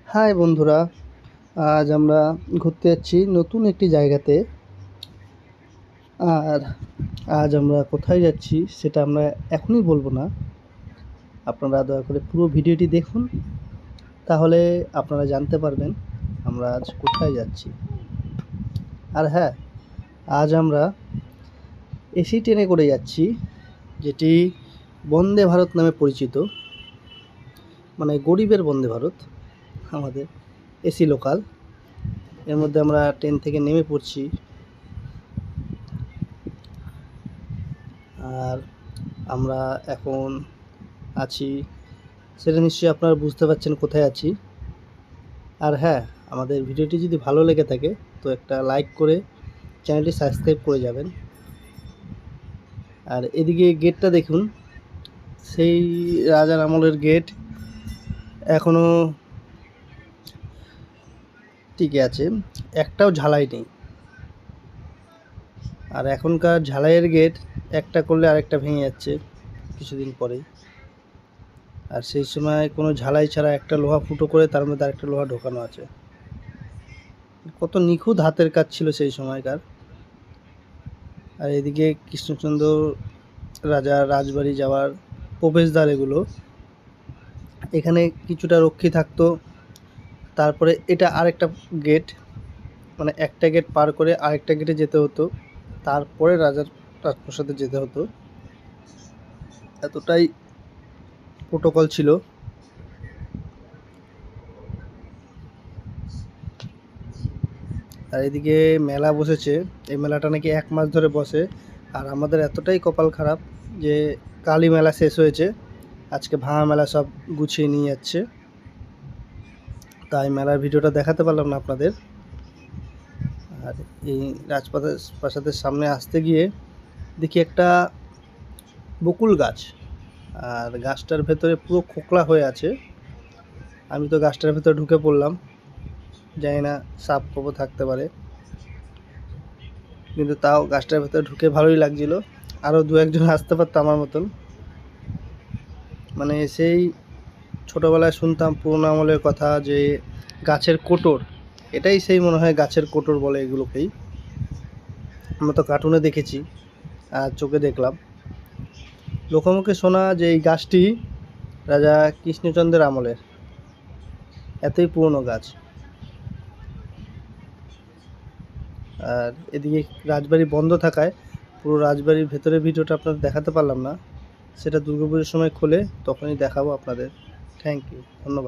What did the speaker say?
High বন্ধুরা, আজ আমরা ঘুরতে যাচ্ছি নতুন একটি জায়গাতে। আর আজ আমরা কোথায় যাচ্ছি সেটা আমরা এখনই বলবো না, আপনারা দয়া করে পুরো ভিডিওটি দেখুন, তাহলে আপনারা জানতে পারবেন আমরা আজ কোথায় যাচ্ছি। আর হ্যাঁ, আজ আমরা এসি ট্রেনে করে যাচ্ছি, যেটি বন্দে ভারত নামে পরিচিত, মানে গরিবের বন্দে ভারত, আমাদের এসি লোকাল। এর মধ্যে আমরা ট্রেন থেকে নেমে পড়ছি। আর আমরা এখন আছি, সেটা নিশ্চয়ই আপনারা বুঝতে পারছেন কোথায় আছি। আর হ্যাঁ, আমাদের ভিডিওটি যদি ভালো লেগে থাকে তো একটা লাইক করে চ্যানেলটি সাবস্ক্রাইব করে যাবেন। আর এদিকে গেটটা দেখুন, সেই রাজার আমলের গেট এখনও টিকে আছে, একটাও ঝালাই নেই। আর এখনকার ঝালাইয়ের গেট একটা করলে আরেকটা ভেঙে যাচ্ছে কিছুদিন পরেই। আর সেই সময় কোনো ঝালাই ছাড়া একটা লোহা ফুটো করে তার মধ্যে আরেকটা লোহা ঢোকানো আছে। কত নিখুঁত হাতের কাজ ছিল সেই সময়কার। আর এদিকে কৃষ্ণচন্দ্র রাজার রাজবাড়ি যাওয়ার প্রবেশদ্বার এগুলো। এখানে কিছুটা রক্ষী থাকতো, তারপরে এটা আরেকটা গেট, মানে একটা গেট পার করে আরেকটা গেটে যেতে হতো, তারপরে রাজার রাজপ্রাসাদে যেতে হতো। এতটাই প্রোটোকল ছিল। আর এদিকে মেলা বসেছে, এই মেলাটা নাকি 1 মাস ধরে বসে। আর আমাদের এতটাই কপাল খারাপ যে কালী মেলা শেষ হয়েছে, আজকে ভাঙা মেলা সব গুছিয়ে নিয়ে যাচ্ছে, তাই মেলার ভিডিওটা দেখাতে পারলাম না আপনাদের। আর এই রাজপ্রাসাদের সামনে আসতে গিয়ে দেখি একটা বকুল গাছ, আর গাছটার ভেতরে পুরো খোকলা হয়ে আছে। আমি তো গাছটার ভেতরে ঢুকে পড়লাম, জানি না সাপ কবো থাকতে পারে, কিন্তু তাও গাছটার ভেতরে ঢুকে ভালোই লাগছিল। আরও 2-1 জন আসতে পারতো আমার মতন। মানে সেই ছোটোবেলায় শুনতাম পুরোনো আমলের কথা যে গাছের কোটর, এটাই সেই মনে হয় গাছের কোটর বলে এগুলোকেই। আমরা তো কার্টুনে দেখেছি আর চোখে দেখলাম। লোকমুখে শোনা যে এই গাছটি রাজা কৃষ্ণচন্দ্রের আমলের, এতই পুরনো গাছ। আর এদিকে রাজবাড়ি বন্ধ থাকায় পুরো রাজবাড়ির ভেতরের ভিডিওটা আপনাদের দেখাতে পারলাম না, সেটা দুর্গাপুজোর সময় খোলে তখনই দেখাবো আপনাদের। থ্যাংক ইউ, ধন্যবাদ।